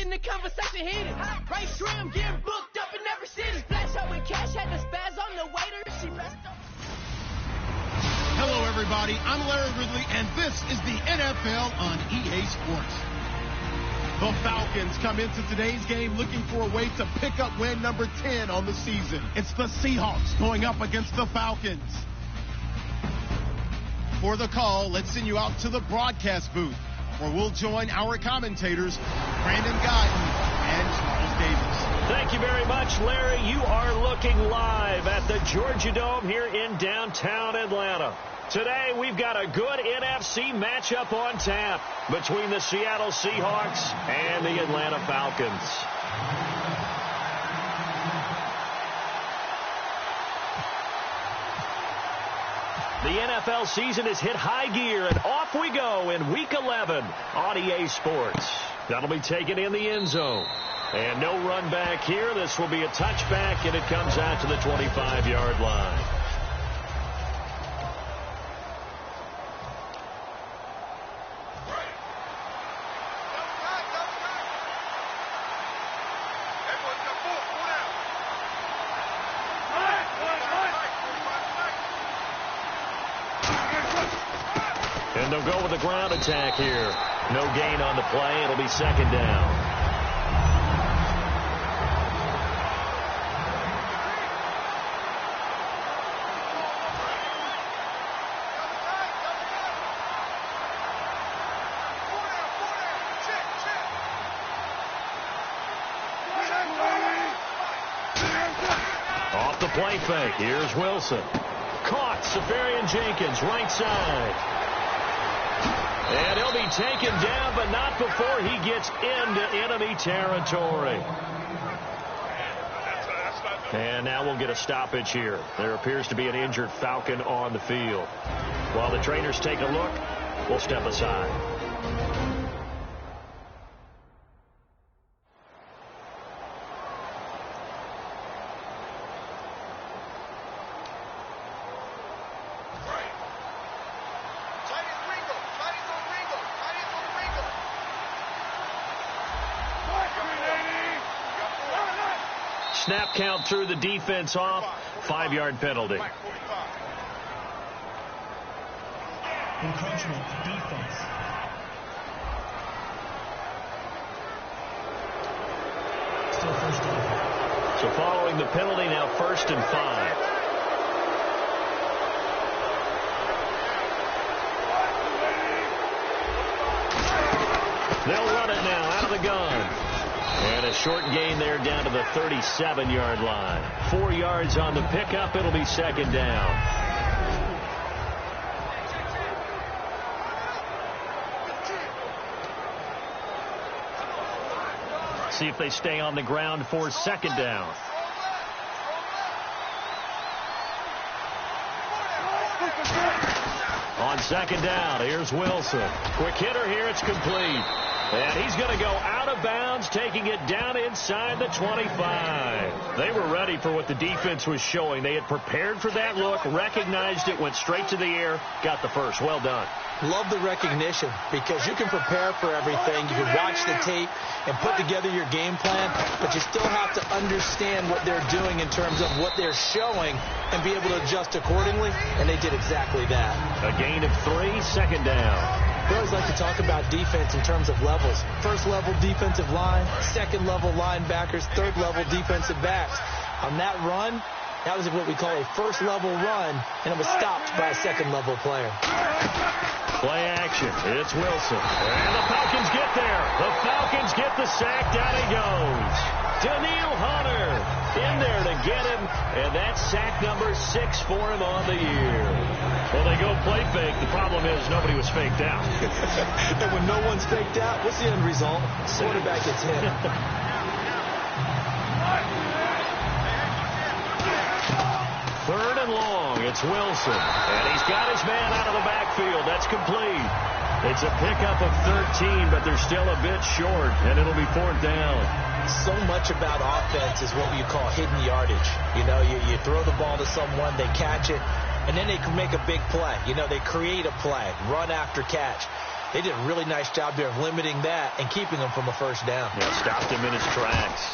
keeping the conversation heated. Right trim, getting booked up in every city. Flash out with cash, had the spaz on the waiter. She messed up. Hello, everybody. I'm Larry Ridley, and this is the NFL on EA Sports. The Falcons come into today's game looking for a way to pick up win number 10 on the season. It's the Seahawks going up against the Falcons. For the call, let's send you out to the broadcast booth, where we'll join our commentators, Brandon Guyton and Charles Davis. Thank you very much, Larry. You are looking live at the Georgia Dome here in downtown Atlanta. Today, we've got a good NFC matchup on tap between the Seattle Seahawks and the Atlanta Falcons. The NFL season has hit high gear, and off we go in Week 11 on EA Sports. That'll be taken in the end zone. And no run back here. This will be a touchback, and it comes out to the 25-yard line. And they'll go with the ground attack here. No gain on the play. It'll be second down. Off the play fake. Here's Wilson. Caught. Safarian Jenkins, right side. And he'll be taken down, but not before he gets into enemy territory. And now we'll get a stoppage here. There appears to be an injured Falcon on the field. While the trainers take a look, we'll step aside. Snap count through the defense off. 5-yard penalty. Encroachment, defense. Still first down. So following the penalty, now 1st and 5. They'll run it now out of the gun. And a short gain there down to the 37-yard line. 4 yards on the pickup. It'll be second down. See if they stay on the ground for second down. On second down, here's Wilson. Quick hitter here. It's complete. And he's going to go out of bounds, taking it down inside the 25. They were ready for what the defense was showing. They had prepared for that look, recognized it, went straight to the air, got the first. Well done. Love the recognition, because you can prepare for everything. You can watch the tape and put together your game plan, but you still have to understand what they're doing in terms of what they're showing and be able to adjust accordingly, and they did exactly that. A gain of 3, second down. We always like to talk about defense in terms of levels. First-level defensive line, second-level linebackers, third-level defensive backs. On that run, that was what we call a first-level run, and it was stopped by a second-level player. Play action. It's Wilson. And the Falcons get there. The Falcons get the sack. Down he goes. Daniil Hunter in there to get him, and that's sack number 6 for him on the year. Well, they go play fake. The problem is nobody was faked out. And when no one's faked out, what's the end result? Quarterback gets hit. Third and long. It's Wilson. And he's got his man out of the backfield. That's complete. It's a pickup of 13, but they're still a bit short, and it'll be 4th down. So much about offense is what you call hidden yardage. You know, you throw the ball to someone, they catch it, and then they can make a big play. You know, they create a play, run after catch. They did a really nice job there of limiting that and keeping them from a first down. Yeah, stopped him in his tracks.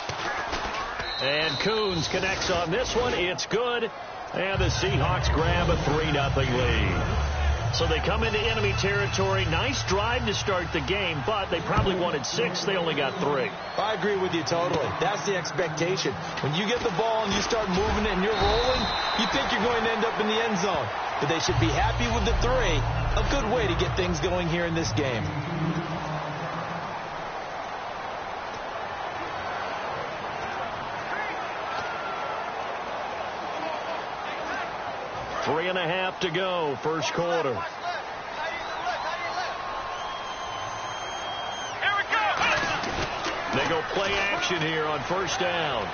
And Coons connects on this one. It's good. And the Seahawks grab a 3-0 lead. So they come into enemy territory. Nice drive to start the game, but they probably wanted 6. They only got 3. I agree with you totally. That's the expectation. When you get the ball and you start moving it and you're rolling, you think you're going to end up in the end zone. But they should be happy with the 3. A good way to get things going here in this game. Three and a half to go, first quarter. Here we go. They go play action here on first down.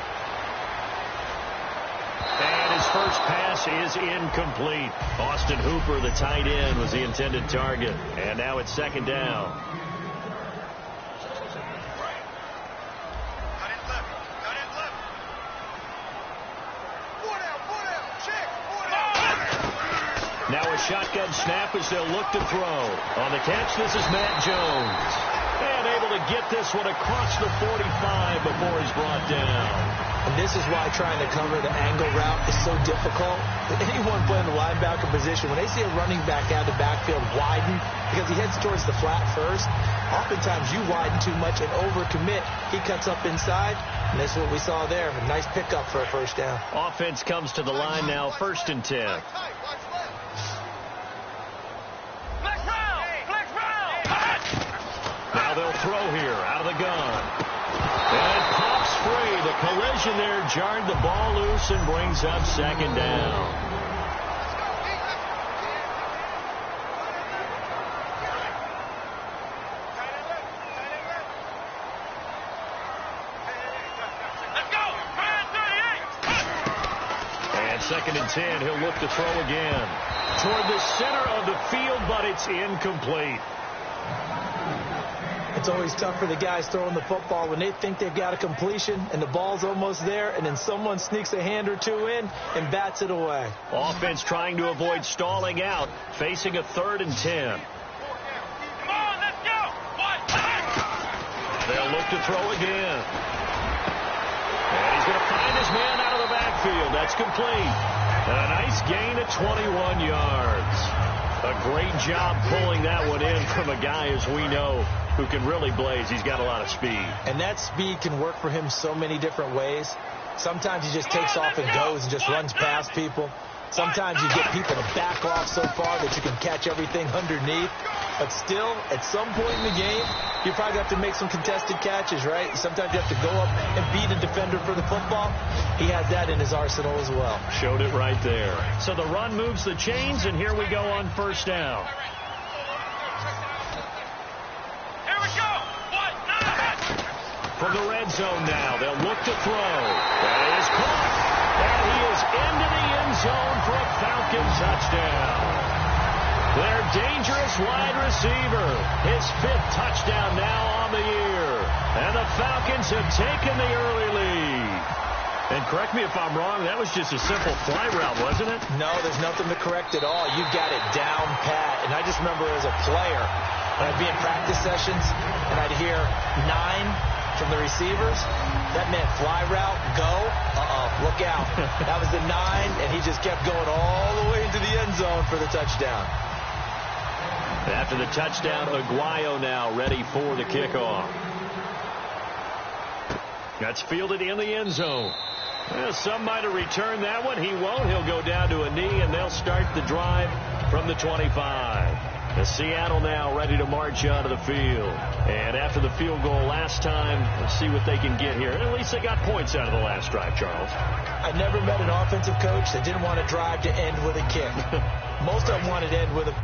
And his first pass is incomplete. Austin Hooper, the tight end, was the intended target. And now it's second down. Now a shotgun snap as they'll look to throw. On the catch, this is Matt Jones. And able to get this one across the 45 before he's brought down. And this is why trying to cover the angle route is so difficult. Anyone playing the linebacker position, when they see a running back out of the backfield widen, because he heads towards the flat first, oftentimes you widen too much and overcommit. He cuts up inside, and that's what we saw there. A nice pickup for a first down. Offense comes to the line now, 1st and 10. Now they'll throw here out of the gun. And it pops free. The collision there jarred the ball loose and brings up second down. And 2nd and 10, he'll look to throw again. Toward the center of the field, but it's incomplete. It's always tough for the guys throwing the football when they think they've got a completion and the ball's almost there, and then someone sneaks a hand or two in and bats it away. Offense trying to avoid stalling out, facing a 3rd and 10. Come on, let's go. They'll look to throw again. And he's going to find his man out of the backfield. That's complete. And a nice gain of 21 yards. A great job pulling that one in from a guy, as we know, who can really blaze. He's got a lot of speed. And that speed can work for him so many different ways. Sometimes he just takes off and goes and just runs past people. Sometimes you get people to back off so far that you can catch everything underneath. But still, at some point in the game, you probably have to make some contested catches, right? Sometimes you have to go up and beat a defender for the football. He has that in his arsenal as well. Showed it right there. So the run moves the chains, and here we go on first down. Here we go. From the red zone now, they'll look to throw. That is caught. And he is into the end zone for a Falcon touchdown. Their dangerous wide receiver. His 5th touchdown now on the year. And the Falcons have taken the early lead. And correct me if I'm wrong, that was just a simple fly route, wasn't it? No, there's nothing to correct at all. You got it down pat. And I just remember as a player, when I'd be in practice sessions, and I'd hear 9 from the receivers, that meant fly route, go, look out. That was the 9, and he just kept going all the way into the end zone for the touchdown. After the touchdown, Aguayo now ready for the kickoff. That's fielded in the end zone. Well, some might have returned that one. He won't. He'll go down to a knee, and they'll start the drive from the 25. The Seattle now ready to march onto the field. And after the field goal last time, let's see what they can get here. At least they got points out of the last drive, Charles. I never met an offensive coach that didn't want a drive to end with a kick. Most of them wanted to end with a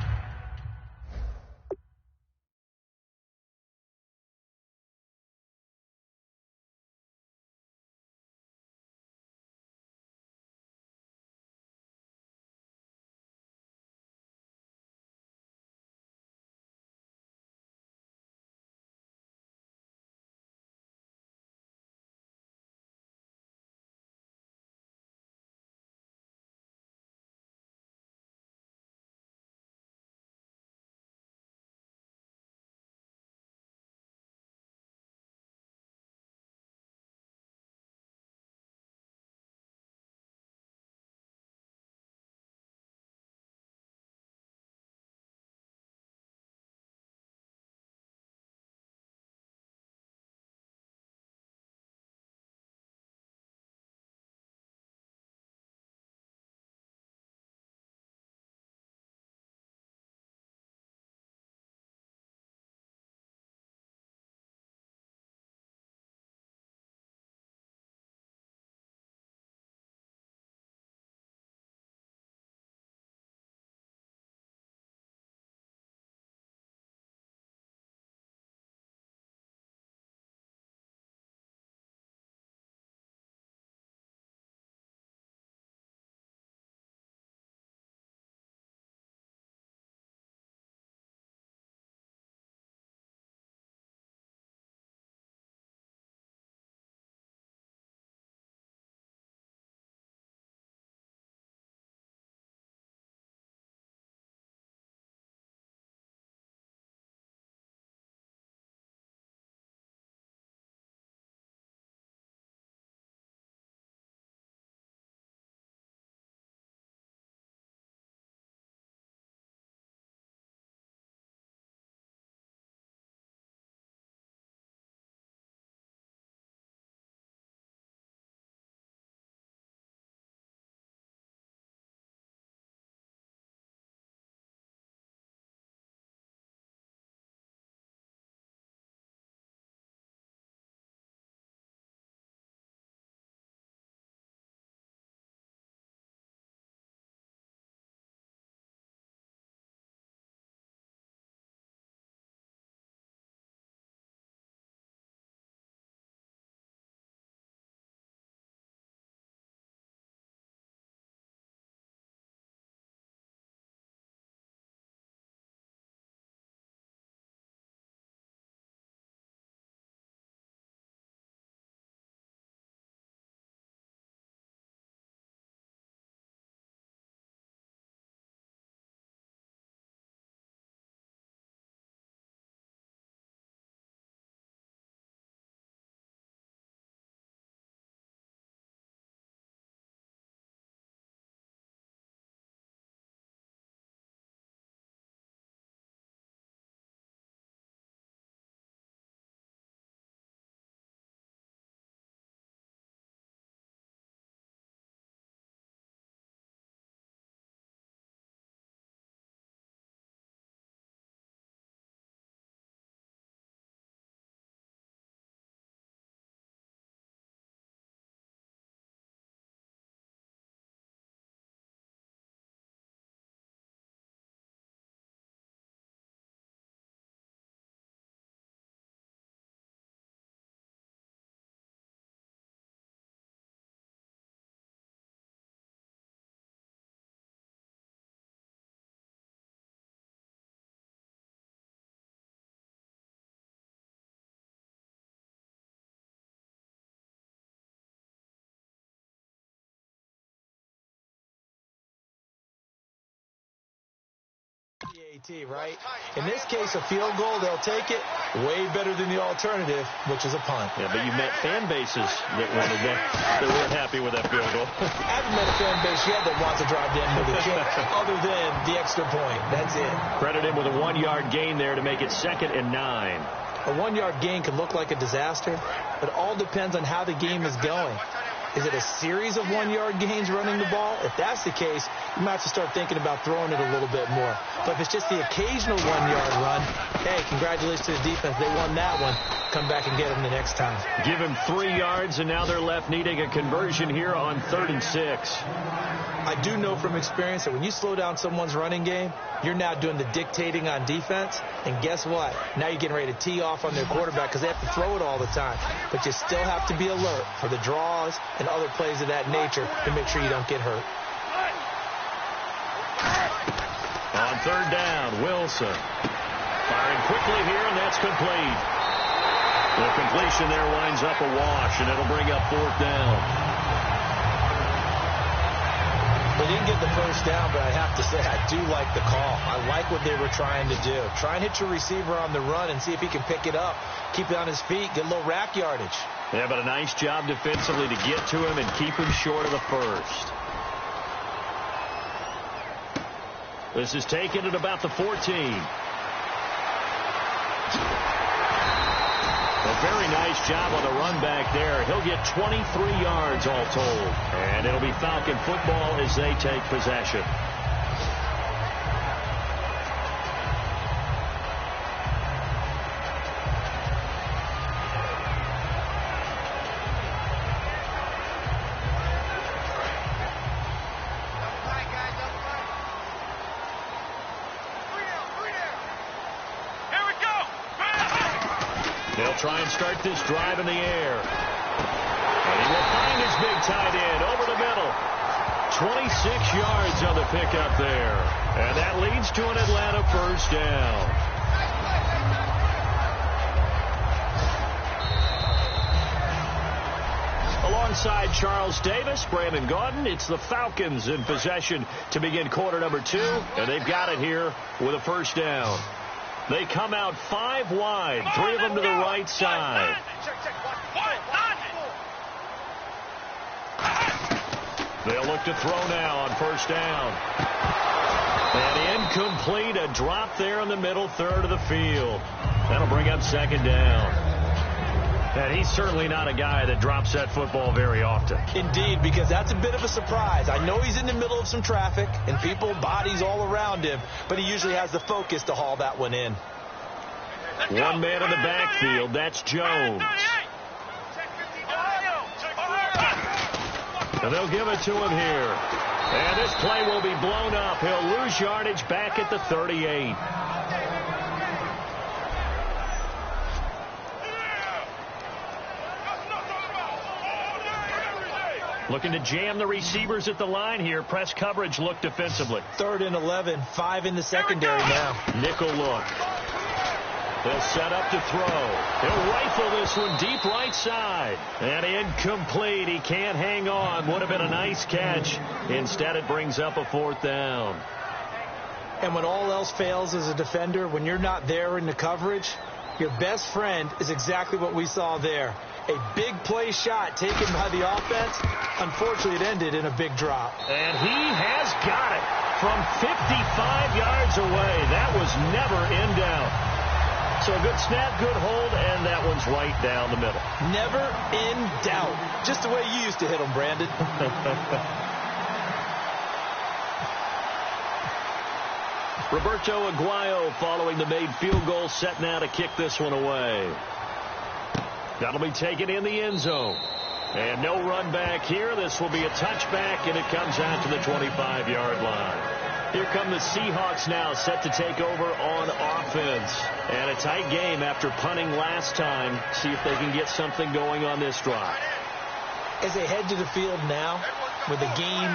PAT, right? In this case, a field goal, they'll take it. Way better than the alternative, which is a punt. Yeah, but you met fan bases that wanted that, that weren't happy with that field goal. I haven't met a fan base yet that wants to drive down with a kick other than the extra point. That's it. Credit him with a 1-yard gain there to make it 2nd and 9. A 1-yard gain can look like a disaster, but all depends on how the game is going. Is it a series of 1-yard gains running the ball? If that's the case, you might have to start thinking about throwing it a little bit more. But if it's just the occasional 1-yard run, hey, congratulations to the defense. They won that one. Come back and get them the next time. Give him 3 yards, and now they're left needing a conversion here on 3rd and 6. I do know from experience that when you slow down someone's running game, you're now doing the dictating on defense. And guess what? Now you're getting ready to tee off on their quarterback because they have to throw it all the time. But you still have to be alert for the draws and other plays of that nature to make sure you don't get hurt. On 3rd down, Wilson. Firing quickly here, and that's complete. The completion there winds up a wash, and it'll bring up 4th down. They didn't get the first down, but I have to say I do like the call. I like what they were trying to do. Try and hit your receiver on the run and see if he can pick it up. Keep it on his feet, get a little rack yardage. Yeah, but a nice job defensively to get to him and keep him short of the first. This is taken at about the 14. A very nice job on the run back there. He'll get 23 yards all told. And it'll be Falcon football as they take possession. They'll try and start this drive in the air. And he will find his big tight end over the middle. 26 yards on the pickup there. And that leads to an Atlanta first down. Alongside Charles Davis, Brandon Gaudin, it's the Falcons in possession to begin quarter number 2. And they've got it here with a first down. They come out 5 wide, 3 of them to the right side. They'll look to throw now on first down. And incomplete, a drop there in the middle third of the field. That'll bring up 2nd down. And he's certainly not a guy that drops that football very often. Indeed, because that's a bit of a surprise. I know he's in the middle of some traffic and people, bodies all around him, but he usually has the focus to haul that one in. One man in the backfield, that's Jones. And they'll give it to him here. And this play will be blown up. He'll lose yardage back at the 38. Looking to jam the receivers at the line here. Press coverage look defensively. 3rd and 11, 5 in the secondary now. Nickel look. They'll set up to throw. He'll rifle this one deep right side. And incomplete. He can't hang on. Would have been a nice catch. Instead, it brings up a 4th down. And when all else fails as a defender, when you're not there in the coverage, your best friend is exactly what we saw there. A big play shot taken by the offense. Unfortunately, it ended in a big drop. And he has got it from 55 yards away. That was never in doubt. So a good snap, good hold, and that one's right down the middle. Never in doubt. Just the way you used to hit them, Brandon. Roberto Aguayo following the made field goal, set now to kick this one away. That'll be taken in the end zone. And no run back here. This will be a touchback, and it comes out to the 25-yard line. Here come the Seahawks now, set to take over on offense. And a tight game after punting last time. See if they can get something going on this drive. As they head to the field now, with the game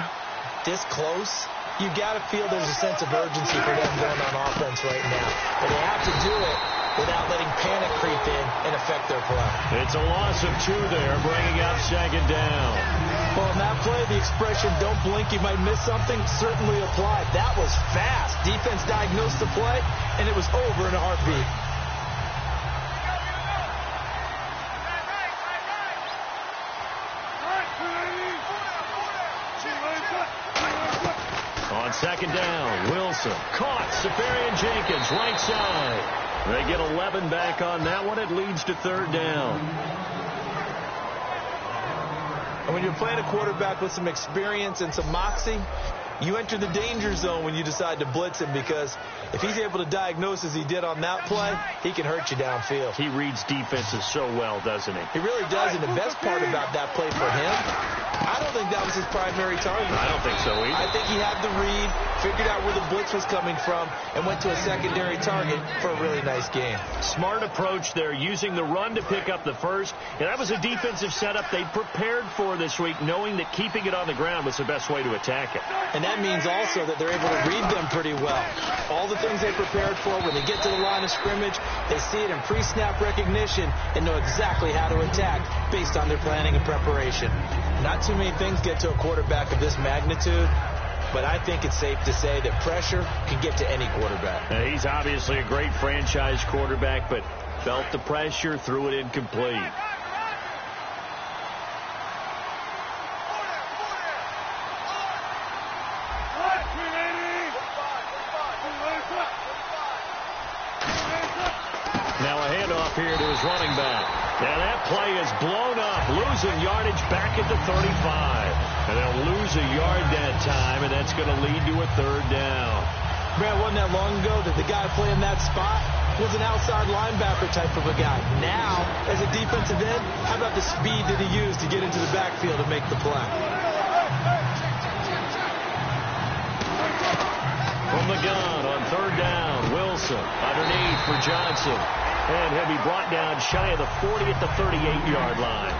this close, you got to feel there's a sense of urgency for them going on offense right now. But they have to do it without letting panic creep in and a affect their play. It's a loss of 2 there, bringing up second down. Well, in that play, the expression, don't blink, you might miss something, certainly applied. That was fast. Defense diagnosed the play, and it was over in a heartbeat. On second down, Wilson caught. Safarian Jenkins, right side. They get 11 back on that one. It leads to third down. And when you're playing a quarterback with some experience and some moxie, you enter the danger zone when you decide to blitz him, because if he's able to diagnose as he did on that play, he can hurt you downfield. He reads defenses so well, doesn't he? He really does, and the best part about that play for him, I don't think that was his primary target. I don't think so either. I think he had the read, figured out where the blitz was coming from, and went to a secondary target for a really nice game. Smart approach there, using the run to pick up the first. And that was a defensive setup they prepared for this week, knowing that keeping it on the ground was the best way to attack it. And that means also that they're able to read them pretty well. All the things they prepared for, when they get to the line of scrimmage, they see it in pre-snap recognition and know exactly how to attack based on their planning and preparation. Not too many things get to a quarterback of this magnitude, but I think it's safe to say that pressure can get to any quarterback. He's obviously a great franchise quarterback, but felt the pressure, threw it incomplete. Now a handoff here to his running back. And that play is blown up, losing yardage back at the 35. And they'll lose a yard that time, and that's going to lead to a third down. Man, wasn't that long ago that the guy playing that spot was an outside linebacker type of a guy. Now, as a defensive end, how about the speed that he used to get into the backfield and make the play? From the gun on third down, Wilson underneath for Johnson. And he'll be brought down shy of the 40 at the 38-yard line.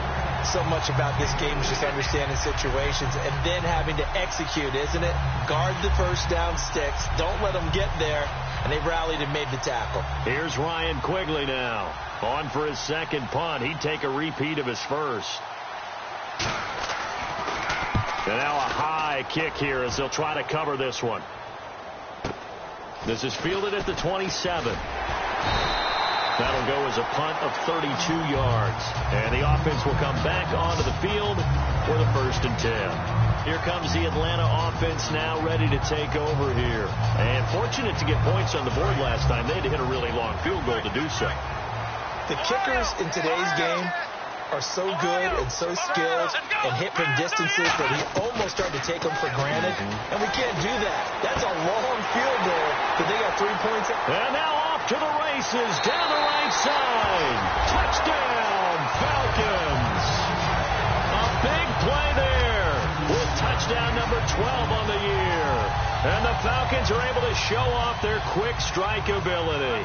So much about this game is just understanding situations and then having to execute, isn't it? Guard the first down sticks. Don't let them get there. And they rallied and made the tackle. Here's Ryan Quigley now. On for his second punt. He'd take a repeat of his first. And now a high kick here as they'll try to cover this one. This is fielded at the 27. That'll go as a punt of 32 yards. And the offense will come back onto the field for the 1st and 10. Here comes the Atlanta offense now, ready to take over here. And fortunate to get points on the board last time. They had to hit a really long field goal to do so. The kickers in today's game are so good and so skilled and hit from distances that he almost started to take them for granted. And we can't do that. That's a long field goal, but they got 3 points. And now off to the races down the right side. Touchdown, Falcons. A big play there with touchdown number 12 on the year. And the Falcons are able to show off their quick strike ability.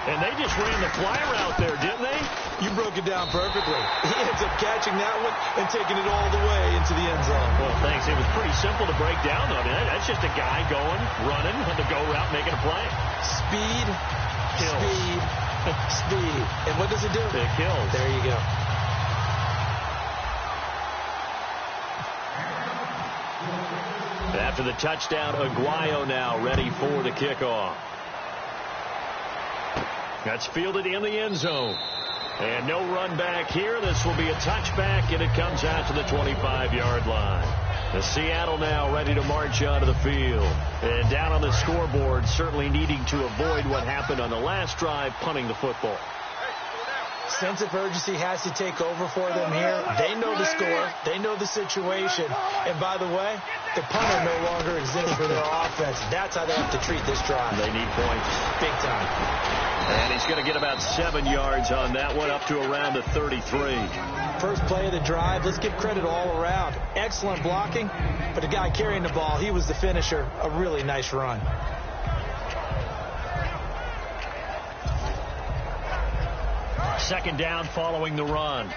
And they just ran the fly route there, didn't they? You broke it down perfectly. He ends up catching that one and taking it all the way into the end zone. Well, thanks. It was pretty simple to break down, though. I mean, that's just a guy going, running on the go route, making a play. Speed, kills. Speed, speed. And what does it do? It kills. There you go. After the touchdown, Aguayo now ready for the kickoff. That's fielded in the end zone. And no run back here. This will be a touchback, and it comes out to the 25-yard line. The Seattle now ready to march onto the field. And down on the scoreboard, certainly needing to avoid what happened on the last drive, punting the football. Sense of urgency has to take over for them here. They know the score. They know the situation. And by the way, the punter no longer exists for their offense. That's how they have to treat this drive. They need points. Big time. And he's going to get about 7 yards on that one, up to around the 33. First play of the drive. Let's give credit all around. Excellent blocking, but the guy carrying the ball, he was the finisher. A really nice run. Second down following the run.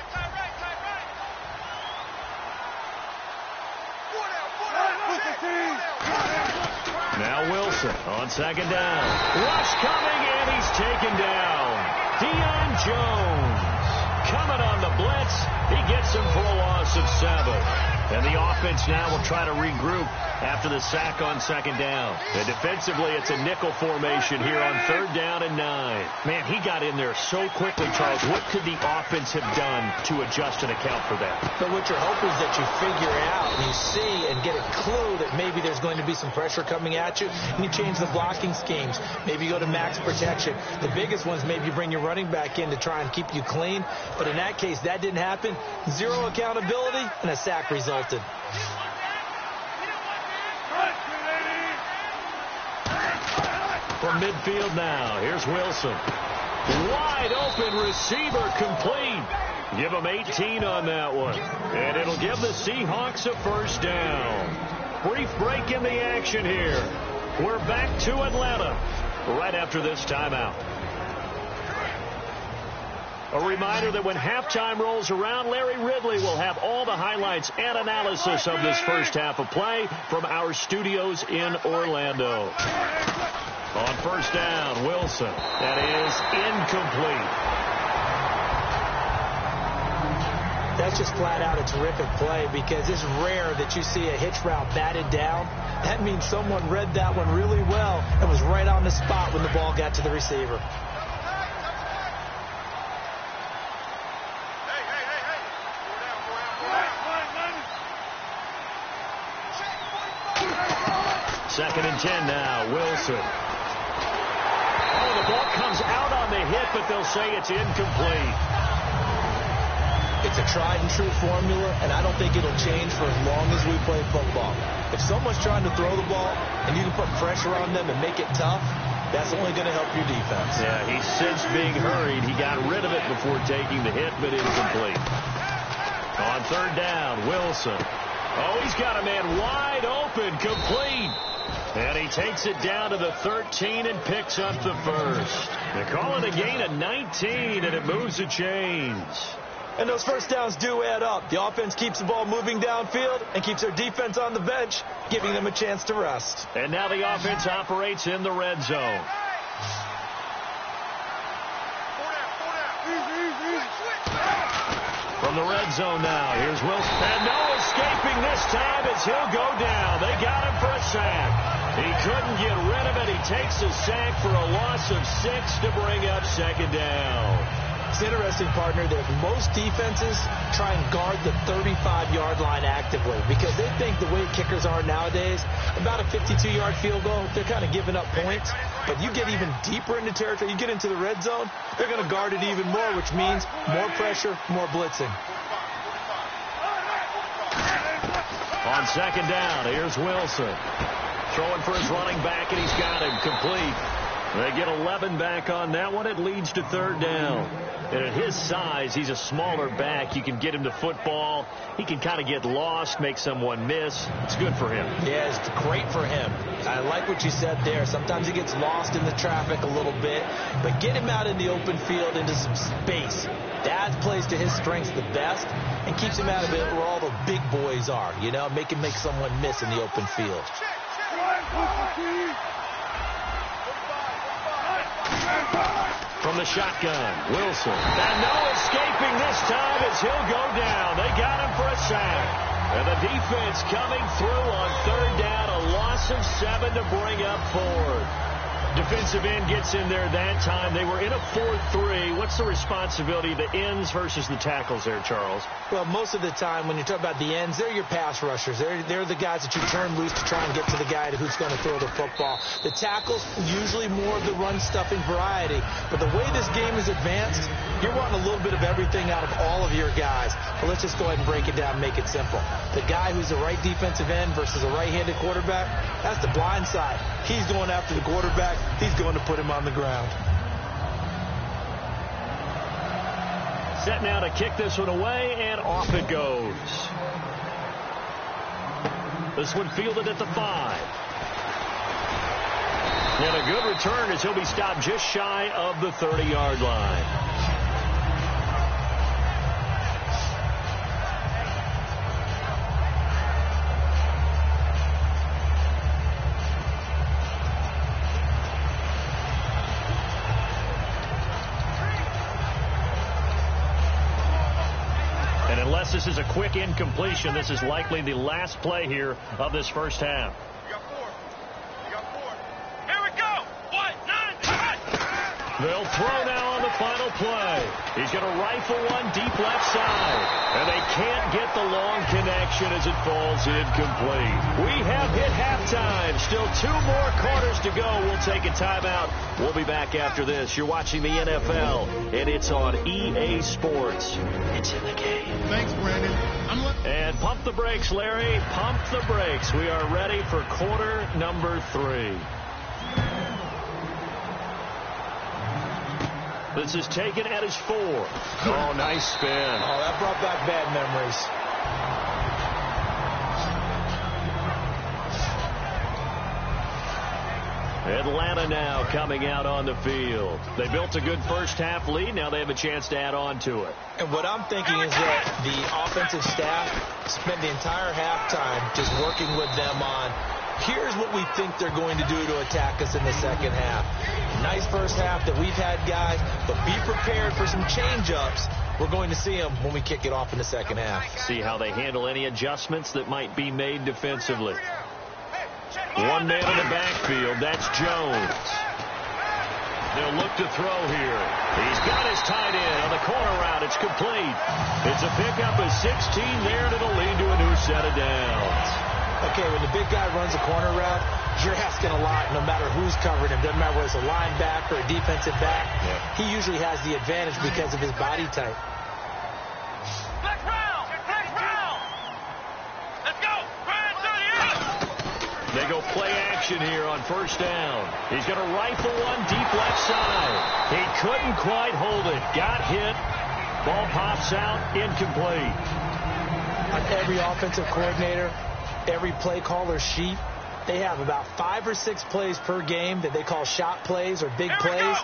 Now Wilson on second down. Rush coming, and he's taken down. Deion Jones. blitz. He gets him for a loss of 7. And the offense now will try to regroup after the sack on 2nd down. And defensively, it's a nickel formation here on 3rd down and 9. Man, he got in there so quickly, Charles. What could the offense have done to adjust and account for that? But what you're hoping is that you figure out and you see and get a clue that maybe there's going to be some pressure coming at you, and you change the blocking schemes. Maybe you go to max protection. The biggest one is maybe you bring your running back in to try and keep you clean. But in that case, that didn't happen. 0 accountability, and a sack resulted. From midfield now, here's Wilson. Wide open receiver, complete. Give him 18 on that one. And it'll give the Seahawks a 1st down. Brief break in the action here. We're back to Atlanta right after this timeout. A reminder that when halftime rolls around, Larry Ridley will have all the highlights and analysis of this first half of play from our studios in Orlando. On 1st down, Wilson. That is incomplete. That's just flat out a terrific play because it's rare that you see a hitch route batted down. That means someone read that one really well and was right on the spot when the ball got to the receiver. Second and 10 now, Wilson. Oh, the ball comes out on the hit, but they'll say it's incomplete. It's a tried and true formula, and I don't think it'll change for as long as we play football. If someone's trying to throw the ball and you can put pressure on them and make it tough, that's only going to help your defense. Yeah, he sensed being hurried. He got rid of it before taking the hit, but incomplete. On 3rd down, Wilson. Oh, he's got a man wide open, complete. And he takes it down to the 13 and picks up the 1st. They call it a gain of 19, and it moves the chains. And those 1st downs do add up. The offense keeps the ball moving downfield and keeps their defense on the bench, giving them a chance to rest. And now the offense operates in the red zone. From the red zone now, here's Wilson. And no escaping this time as he'll go down. They got him for a sack. He couldn't get rid of it. He takes a sack for a loss of 6 to bring up 2nd down. It's interesting, partner, that most defenses try and guard the 35-yard line actively because they think the way kickers are nowadays, about a 52-yard field goal, they're kind of giving up points. But you get even deeper into territory, you get into the red zone, they're going to guard it even more, which means more pressure, more blitzing. On 2nd down, here's Wilson. Throwing for his running back, and he's got him complete. They get 11 back on that one. It leads to 3rd down. And at his size, he's a smaller back. You can get him to football. He can kind of get lost, make someone miss. It's good for him. Yeah, it's great for him. I like what you said there. Sometimes he gets lost in the traffic a little bit. But get him out in the open field into some space. That plays to his strengths the best and keeps him out of it where all the big boys are. You know, make him make someone miss in the open field. From the shotgun, Wilson. And no escaping this time as he'll go down. They got him for a sack. And the defense coming through on 3rd down. A loss of 7 to bring up 4th. Defensive end gets in there that time. They were in a 4-3. What's the responsibility of the ends versus the tackles there, Charles? Well, most of the time when you talk about the ends, they're your pass rushers. They're the guys that you turn loose to try and get to the guy who's going to throw the football. The tackles, usually more of the run-stuffing variety. But the way this game is advanced, you're wanting a little bit of everything out of all of your guys. But let's just go ahead and break it down and make it simple. The guy who's the right defensive end versus a right-handed quarterback, that's the blind side. He's going after the quarterback. He's going to put him on the ground. Set now to kick this one away, and off it goes. This one fielded at the 5. And a good return as he'll be stopped just shy of the 30-yard line. And unless this is a quick incompletion, this is likely the last play here of this first half. You got four. Here we go. 1, 9, 10. They'll throw now on the final play. He's going to rifle one deep left side. And they can't get the long connection as it falls incomplete. We have hit halftime. Still 2 more quarters to go. We'll take a timeout. We'll be back after this. You're watching the NFL, and it's on EA Sports. It's in the game. Thanks, Brandon. And pump the brakes, Larry. Pump the brakes. We are ready for quarter number 3. This is taken at his 4. Oh, nice spin. Oh, that brought back bad memories. Atlanta now coming out on the field. They built a good first half lead. Now they have a chance to add on to it. And what I'm thinking is that the offensive staff spent the entire halftime just working with them on, here's what we think they're going to do to attack us in the second half. Nice first half that we've had, guys, but be prepared for some change-ups. We're going to see them when we kick it off in the second half. See how they handle any adjustments that might be made defensively. One man in the backfield. That's Jones. They'll look to throw here. He's got his tight end on the corner route. It's complete. It's a pickup of 16 there, and it'll lead to a new set of downs. Okay, when the big guy runs a corner route, you're asking a lot no matter who's covering him. Doesn't matter whether it's a linebacker or a defensive back. Yeah. He usually has the advantage because of his body type. Black round. Let's go. Grind to the end. They go play action here on first down. He's going to rifle one deep left side. He couldn't quite hold it. Got hit. Ball pops out. Incomplete. On every offensive coordinator, every play caller sheet, they have about 5 or 6 plays per game that they call shot plays or big plays,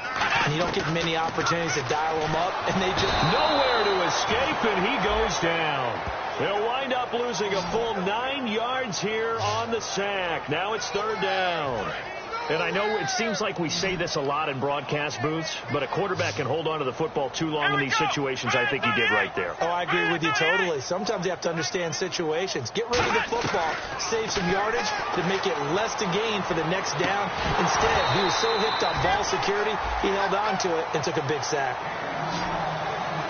and you don't get many opportunities to dial them up, and they just nowhere to escape, and he goes down. They'll wind up losing a full 9 yards here on the sack. Now it's third down. And I know it seems like we say this a lot in broadcast booths, but a quarterback can hold on to the football too long in these situations. I think he did right there. Oh, I agree with you totally. Sometimes you have to understand situations. Get rid of the football, save some yardage to make it less to gain for the next down. Instead, he was so hipped on ball security, he held on to it and took a big sack.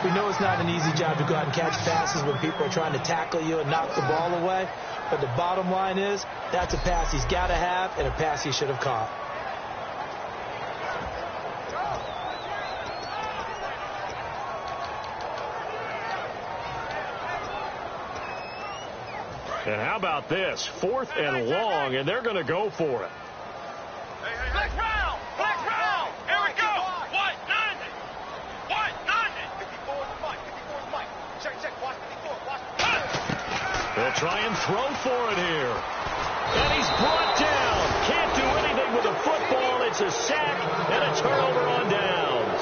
We know it's not an easy job to go out and catch passes when people are trying to tackle you and knock the ball away. But the bottom line is, that's a pass he's got to have and a pass he should have caught. And how about this? 4th and long, and they're going to go for it. Black round. Here we go. 190. Check. Watch 54. They'll try and throw for it here. And he's brought down. Can't do anything with the football. It's a sack and a turnover on downs.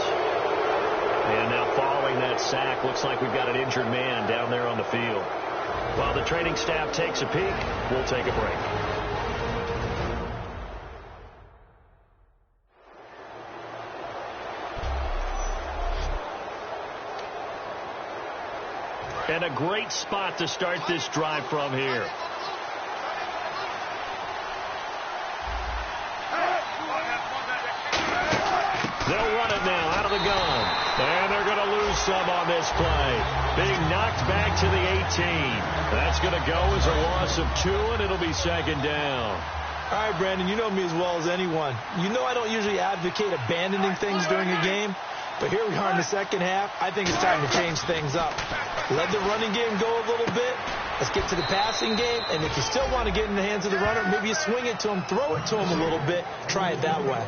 And now following that sack, looks like we've got an injured man down there on the field. While the training staff takes a peek, we'll take a break. And a great spot to start this drive from here. They'll run it now out of the gun. And they're going to lose some on this play. Being knocked back to the 18. That's going to go as a loss of 2, and it'll be second down. All right, Brandon, you know me as well as anyone. You know I don't usually advocate abandoning things during a game. But here we are in the second half. I think it's time to change things up. Let the running game go a little bit. Let's get to the passing game. And if you still want to get in the hands of the runner, maybe you swing it to him, throw it to him a little bit. Try it that way.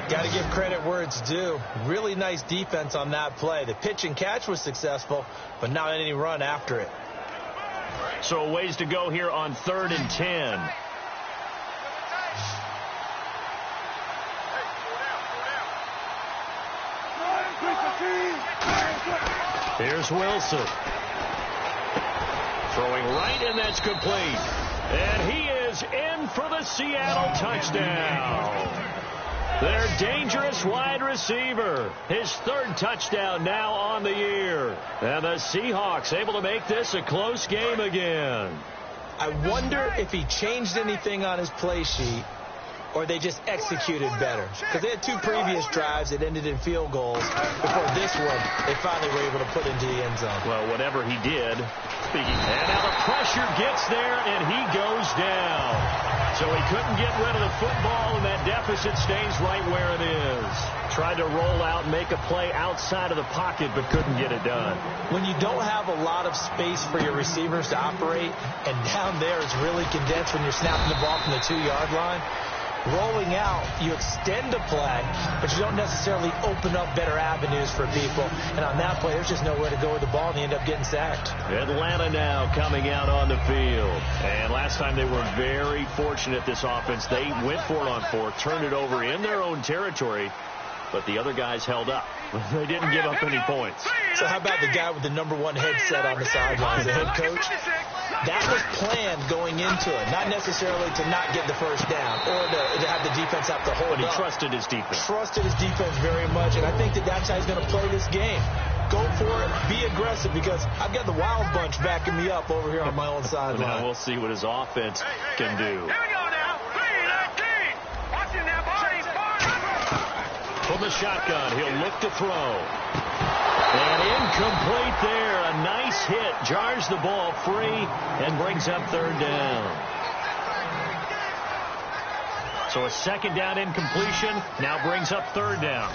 Got to give credit where it's due. Really nice defense on that play. The pitch and catch was successful, but not any run after it. So a ways to go here on 3rd and 10. Here's Wilson. Throwing right, and that's complete. And he is in for the Seattle touchdown. Their dangerous wide receiver. His third touchdown now on the year. And the Seahawks able to make this a close game again. I wonder if he changed anything on his play sheet or they just executed better. Because they had 2 previous drives that ended in field goals. Before this one, they finally were able to put into the end zone. Well, whatever he did. And now the pressure gets there, and he goes down. So he couldn't get rid of the football, and that deficit stays right where it is. Tried to roll out and make a play outside of the pocket, but couldn't get it done. When you don't have a lot of space for your receivers to operate, and down there it's really condensed when you're snapping the ball from the 2-yard line, rolling out, you extend a play, but you don't necessarily open up better avenues for people. And on that play, there's just nowhere to go with the ball, and they end up getting sacked. Atlanta now coming out on the field. And last time they were very fortunate, this offense. They went for it on 4th, turned it over in their own territory, but the other guys held up. They didn't give up any points. So how about the guy with the #1 headset on the sidelines, the head coach? That was planned going into it, not necessarily to not get the first down or to have the defense have to hold But he up. trusted his defense. Trusted his defense very much, and I think that's how he's going to play this game. Go for it, be aggressive, because I've got the wild bunch backing me up over here on my own sideline. Now we'll see what his offense can do. Here we go now. 3-19. Watching that ball. From the shotgun, he'll look to throw. And incomplete there. A nice hit. Jars the ball free and brings up 3rd down. So a 2nd down incompletion now brings up 3rd down.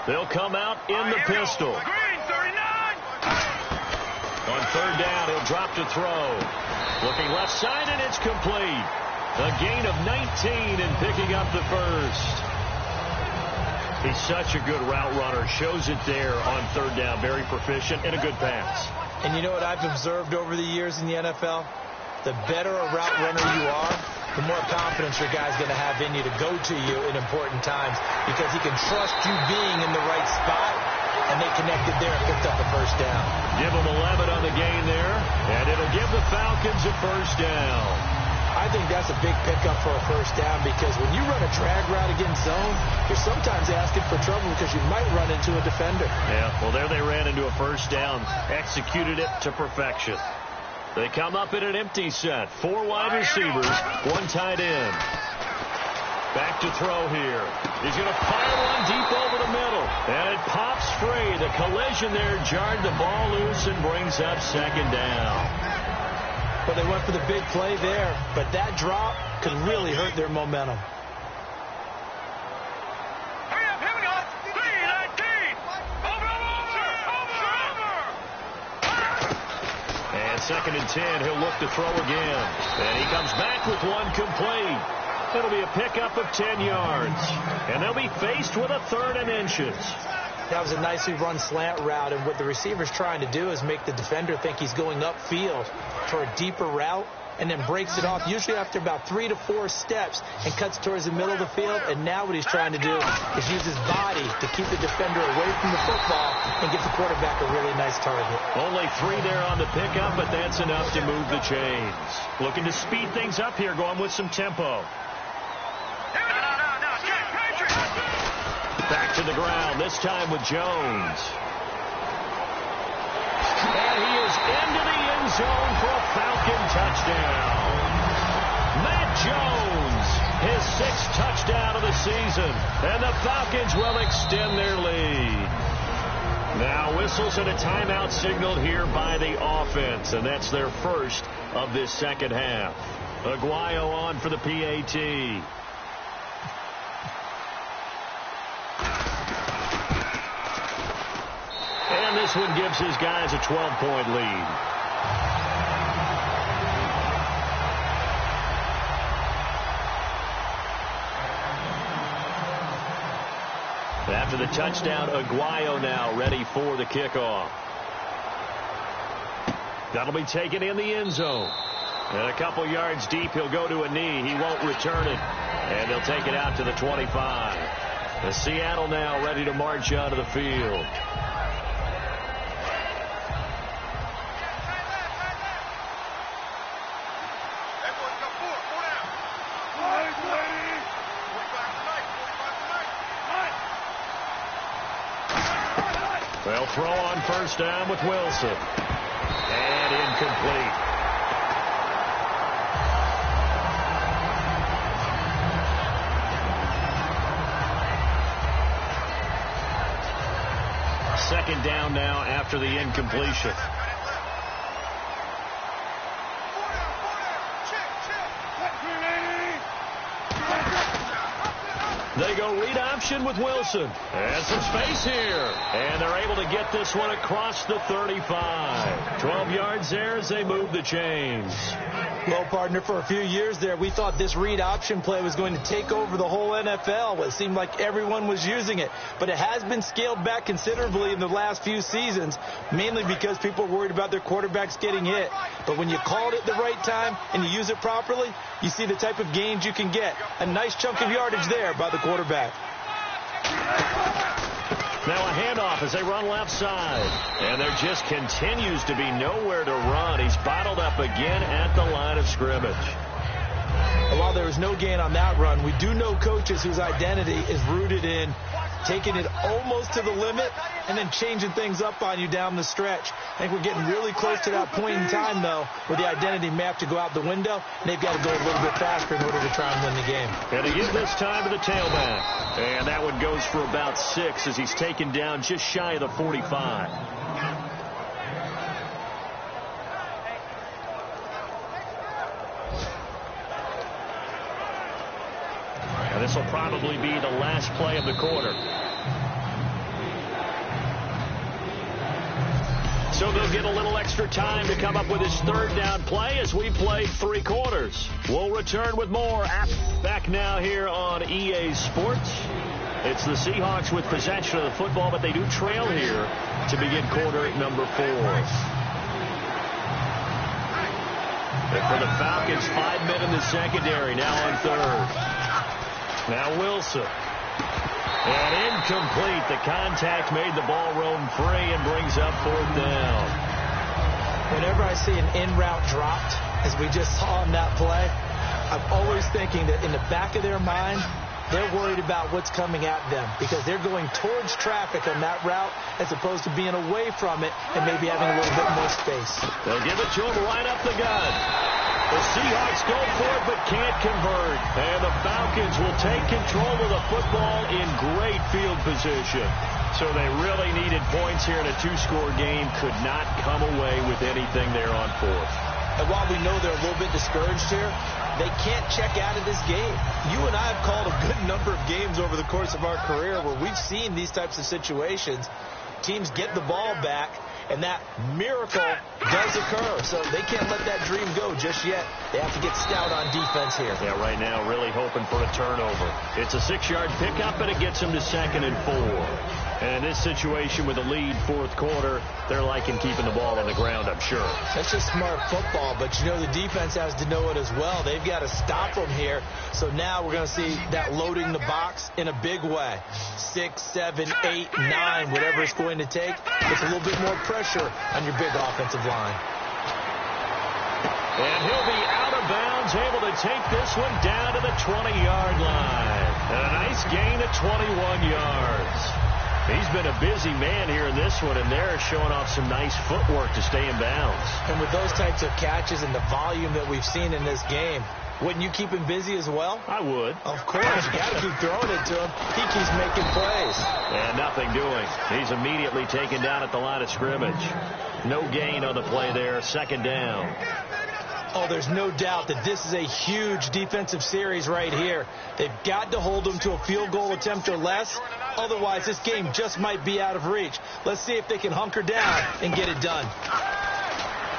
They'll come out in the pistol. Green, 39. On 3rd down, he'll drop to throw. Looking left side, and it's complete. A gain of 19 and picking up the first. He's such a good route runner. Shows it there on 3rd down. Very proficient and a good pass. And you know what I've observed over the years in the NFL? The better a route runner you are, the more confidence your guy's going to have in you to go to you in important times, because he can trust you being in the right spot, and they connected there and picked up the first down. Give them 11 on the gain there, and it'll give the Falcons a first down. I think that's a big pickup for a first down, because when you run a drag route against zone, you're sometimes asking for trouble because you might run into a defender. Yeah, well, there they ran into a first down, executed it to perfection. They come up in an empty set. 4 wide receivers, 1 tight end. Back to throw here. He's going to fire one deep over the middle, and it pops free. The collision there jarred the ball loose and brings up 2nd down. Well, they went for the big play there, but that drop could really hurt their momentum. Hurry up, here we go. 3-19. Over. And 2nd and 10, he'll look to throw again. And he comes back with one complete. It'll be a pickup of 10 yards. And they'll be faced with a 3rd and inches. That was a nicely run slant route, and what the receiver's trying to do is make the defender think he's going upfield for a deeper route, and then breaks it off, usually after about 3 to 4 steps, and cuts towards the middle of the field. And now what he's trying to do is use his body to keep the defender away from the football and give the quarterback a really nice target. Only 3 there on the pickup, but that's enough to move the chains. Looking to speed things up here, going with some tempo. Back to the ground, this time with Jones. And he is into the end zone for a Falcon touchdown. Matt Jones, his 6th touchdown of the season. And the Falcons will extend their lead. Now whistles and a timeout signaled here by the offense. And that's their first of this 2nd half. Aguayo on for the PAT. And this one gives his guys a 12-point lead. After the touchdown, Aguayo now ready for the kickoff. That'll be taken in the end zone. And a couple yards deep, he'll go to a knee. He won't return it. And they'll take it out to the 25. The Seattle now ready to march out of the field. They'll throw on first down with Wilson. And incomplete. Second down now after the incompletion. They go read option with Wilson. And some space here. And they're able to get this one across the 35. 12 yards there as they move the chains. Well, partner, for a few years there, we thought this read option play was going to take over the whole NFL. It seemed like everyone was using it. But it has been scaled back considerably in the last few seasons, mainly because people are worried about their quarterbacks getting hit. But when you call it at the right time and you use it properly, you see the type of gains you can get. A nice chunk of yardage there by the quarterback. Now a handoff as they run left side. And there just continues to be nowhere to run. He's bottled up again at the line of scrimmage. While there was no gain on that run, we do know coaches whose identity is rooted in taking it almost to the limit and then changing things up on you down the stretch. I think we're getting really close to that point in time, though, where the identity may have to go out the window, and they've got to go a little bit faster in order to try and win the game. And to give this time to the tailback. And that one goes for about 6 as he's taken down just shy of the 45. And this will probably be the last play of the quarter. So they'll get a little extra time to come up with his third down play as we play 3 quarters. We'll return with more. Back now here on EA Sports. It's the Seahawks with possession of the football, but they do trail here to begin quarter number 4. And for the Falcons, 5 men in the secondary, now on third. Now Wilson. And incomplete. The contact made the ball roam free and brings up 4th down. Whenever I see an in-route dropped, as we just saw in that play, I'm always thinking that in the back of their mind, they're worried about what's coming at them because they're going towards traffic on that route as opposed to being away from it and maybe having a little bit more space. They'll give it to him right up the gut. The Seahawks go for it but can't convert. And the Falcons will take control of the football in great field position. So they really needed points here in a 2-score game. Could not come away with anything there on 4th. And while we know they're a little bit discouraged here, they can't check out of this game. You and I have called a good number of games over the course of our career where we've seen these types of situations. Teams get the ball back, and that miracle does occur. So they can't let that dream go just yet. They have to get stout on defense here. Yeah, right now really hoping for a turnover. It's a 6-yard pickup, and it gets them to 2nd and 4. And in this situation with a lead 4th quarter, they're liking keeping the ball on the ground, I'm sure. That's just smart football, but you know the defense has to know it as well. They've got to stop them here. So now we're going to see that loading the box in a big way. 6, 7, 8, 9, whatever it's going to take. It's a little bit more pressure on your big offensive line. And he'll be out of bounds, able to take this one down to the 20-yard line. And a nice gain of 21 yards. He's been a busy man here in this one, and they're showing off some nice footwork to stay in bounds. And with those types of catches and the volume that we've seen in this game, wouldn't you keep him busy as well? I would. Of course. You got to keep throwing it to him. He keeps making plays. And nothing doing. He's immediately taken down at the line of scrimmage. No gain on the play there. 2nd down. Oh, there's no doubt that this is a huge defensive series right here. They've got to hold them to a field goal attempt or less. Otherwise, this game just might be out of reach. Let's see if they can hunker down and get it done.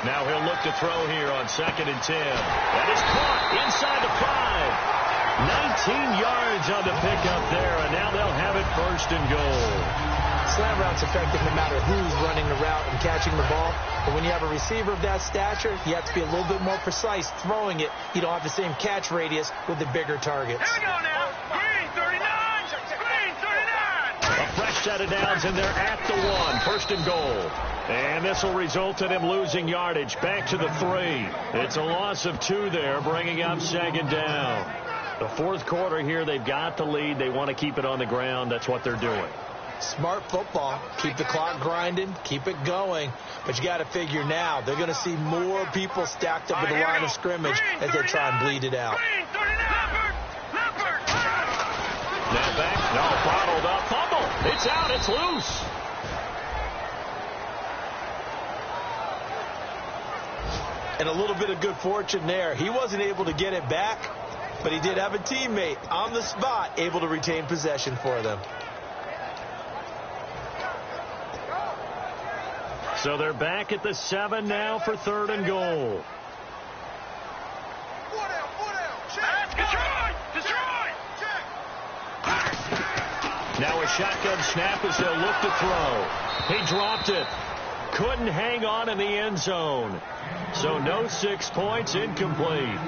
Now he'll look to throw here on 2nd and 10. That is caught inside the 5. 19 yards on the pickup there, and now they'll have it 1st and goal. Slant route's effective no matter who's running the route and catching the ball. But when you have a receiver of that stature, you have to be a little bit more precise throwing it. You don't have the same catch radius with the bigger targets. Here we go now. Green 39. Green 39. A fresh set of downs, and they're at the 1. 1st and goal. And this will result in him losing yardage back to the 3. It's a loss of 2 there, bringing up 2nd down. The 4th quarter here, they've got the lead. They want to keep it on the ground. That's what they're doing. Smart football. Keep the clock grinding. Keep it going. But you got to figure now they're going to see more people stacked up at the line of scrimmage as they try and bleed it out. Now back. No, bottled up. Fumble. It's out. It's loose. And a little bit of good fortune there. He wasn't able to get it back, but he did have a teammate on the spot able to retain possession for them. So they're back at the 7 now for 3rd and goal. Now a shotgun snap as they'll look to throw. He dropped it. Couldn't hang on in the end zone. So no 6 points, incomplete.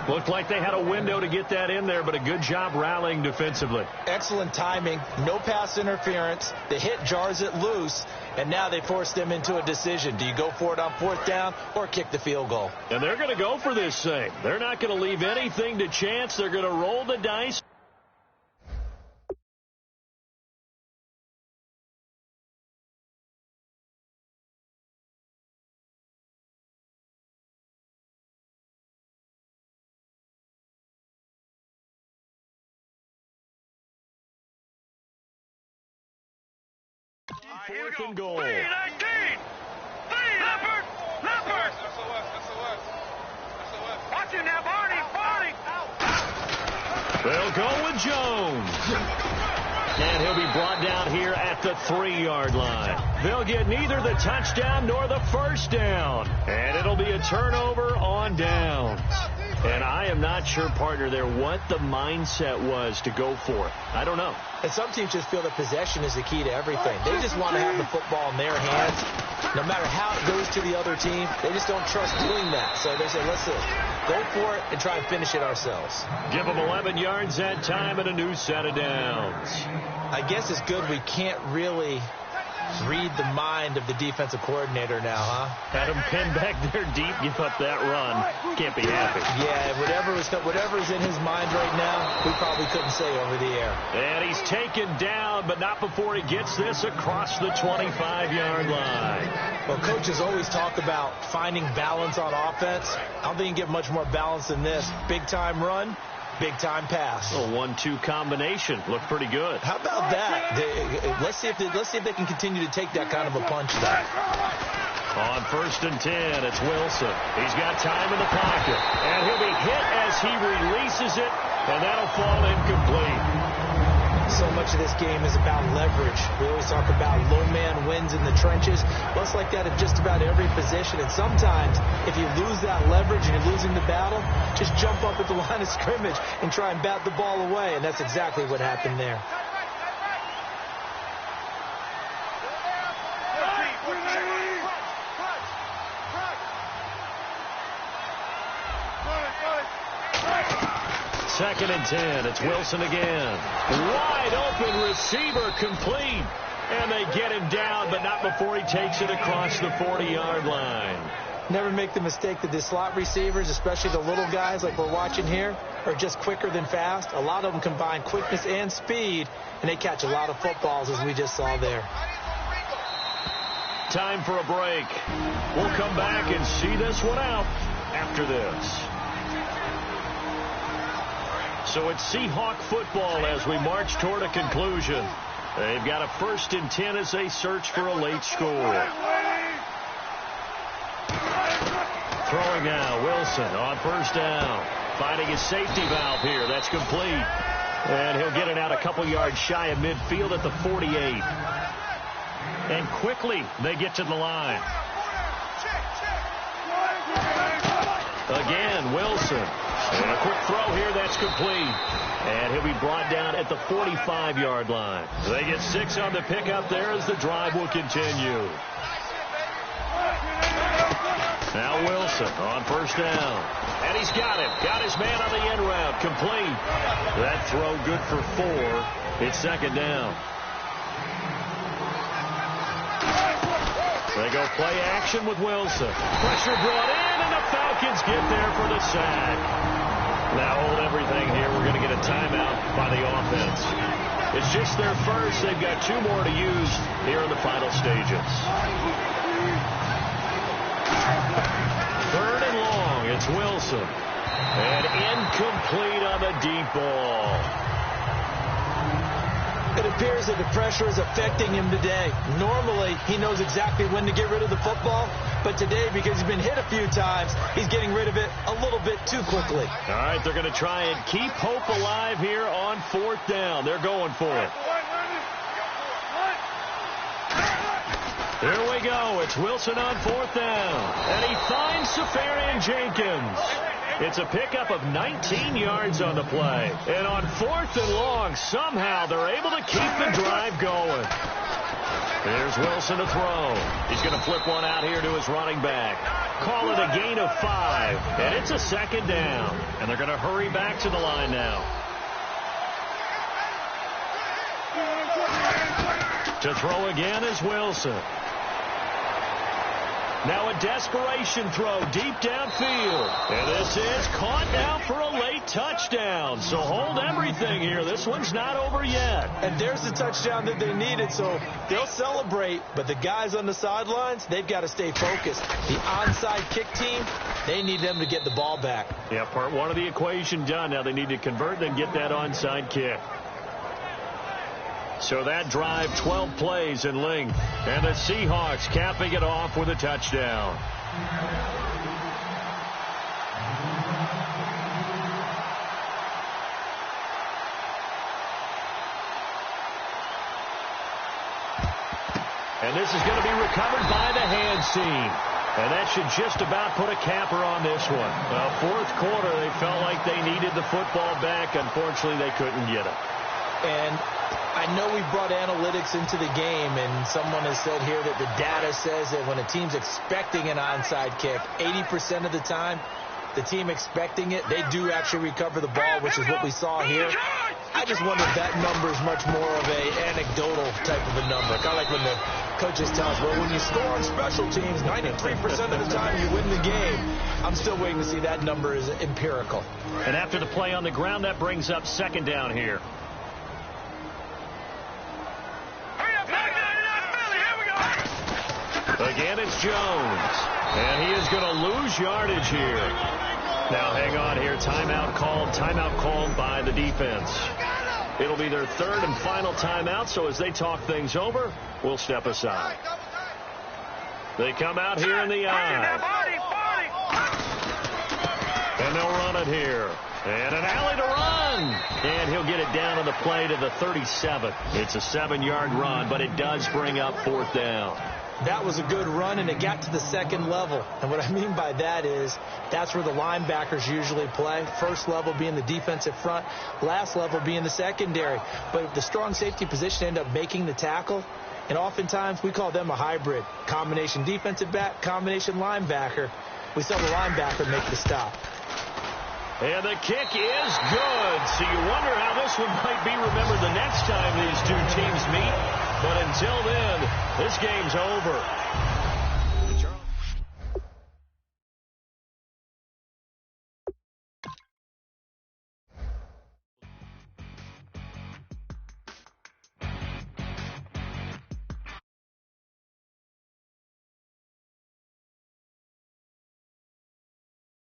Looked like they had a window to get that in there, but a good job rallying defensively. Excellent timing. No pass interference. The hit jars it loose, and now they force them into a decision. Do you go for it on 4th down or kick the field goal? And they're going to go for this thing. They're not going to leave anything to chance. They're going to roll the dice. Fourth and goal. Leopard! Watch him now, Barney! They'll go with Jones. And he'll be brought down here at the 3-yard line. They'll get neither the touchdown nor the first down. And it'll be a turnover on downs. And I am not sure, partner, there what the mindset was to go for it. I don't know. And some teams just feel that possession is the key to everything. They just want to have the football in their hands. No matter how it goes to the other team, they just don't trust doing that. So they say, let's go for it and try and finish it ourselves. Give them 11 yards that time and a new set of downs. I guess it's good we can't really read the mind of the defensive coordinator now, huh? Had him pinned back there deep, give up that run. Can't be happy. Yeah, whatever's in his mind right now, we probably couldn't say over the air. And he's taken down, but not before he gets this across the 25-yard line. Well, coaches always talk about finding balance on offense. I don't think you can get much more balance than this. Big-time run, big-time pass. A 1-2 combination. Looked pretty good. How about that? Let's see if they can continue to take that kind of a punch there. On 1st and 10, it's Wilson. He's got time in the pocket. And he'll be hit as he releases it, and that'll fall incomplete. So much of this game is about leverage. We always talk about low man wins in the trenches. Well, it's like that at just about every position. And sometimes, if you lose that leverage and you're losing the battle, just jump up at the line of scrimmage and try and bat the ball away. And that's exactly what happened there. Second and 10. It's Wilson again. Wide open receiver complete. And they get him down, but not before he takes it across the 40-yard line. Never make the mistake that the slot receivers, especially the little guys like we're watching here, are just quicker than fast. A lot of them combine quickness and speed, and they catch a lot of footballs, as we just saw there. Time for a break. We'll come back and see this one out after this. So it's Seahawk football as we march toward a conclusion. They've got a 1st and 10 as they search for a late score. Throwing now, Wilson on 1st down. Finding his safety valve here. That's complete. And he'll get it out a couple yards shy of midfield at the 48. And quickly they get to the line. Again, Wilson. And a quick throw here, that's complete. And he'll be brought down at the 45-yard line. They get 6 on the pickup there as the drive will continue. Now Wilson on 1st down. And he's got him. Got his man on the end route. Complete. That throw good for 4. It's 2nd down. They go play action with Wilson. Pressure brought in, and the Falcons get there for the sack. Now hold everything here. We're going to get a timeout by the offense. It's just their first. They've got 2 more to use here in the final stages. 3rd and long. It's Wilson. And incomplete on the deep ball. It appears that the pressure is affecting him today. Normally, he knows exactly when to get rid of the football, but today, because he's been hit a few times, he's getting rid of it a little bit too quickly. All right, they're going to try and keep hope alive here on 4th down. They're going for it. Here we go. It's Wilson on 4th down, and he finds Safarian Jenkins. It's a pickup of 19 yards on the play. And on 4th and long, somehow they're able to keep the drive going. Here's Wilson to throw. He's going to flip one out here to his running back. Call it a gain of 5. And it's a 2nd down. And they're going to hurry back to the line now. To throw again is Wilson. Now a desperation throw deep downfield. And this is caught now for a late touchdown. So hold everything here. This one's not over yet. And there's the touchdown that they needed, so they'll celebrate. But the guys on the sidelines, they've got to stay focused. The onside kick team, they need them to get the ball back. Yeah, part 1 of the equation done. Now they need to convert and get that onside kick. So that drive, 12 plays in length. And the Seahawks capping it off with a touchdown. And this is going to be recovered by the hands team. And that should just about put a capper on this one. 4th quarter, they felt like they needed the football back. Unfortunately, they couldn't get it. And I know we brought analytics into the game, and someone has said here that the data says that when a team's expecting an onside kick, 80% of the time, the team expecting it, they do actually recover the ball, which is what we saw here. I just wonder if that number is much more of a anecdotal type of a number. Kind of like when the coaches tell us, well, when you score on special teams, 93% of the time you win the game. I'm still waiting to see that number is empirical. And after the play on the ground, that brings up 2nd down here. Again, it's Jones. And he is going to lose yardage here. Now, hang on here. Timeout called by the defense. It'll be their 3rd and final timeout, so as they talk things over, we'll step aside. They come out here in the eye. And they'll run it here. And an alley to run. And he'll get it down on the play to the 37. It's a 7-yard run, but it does bring up 4th down. That was a good run, and it got to the 2nd level. And what I mean by that is that's where the linebackers usually play. 1st level being the defensive front, last level being the secondary. But the strong safety position ended up making the tackle, and oftentimes we call them a hybrid. Combination defensive back, combination linebacker. We saw the linebacker make the stop. And the kick is good. So you wonder how this one might be remembered the next time these two teams meet. But until then, this game's over.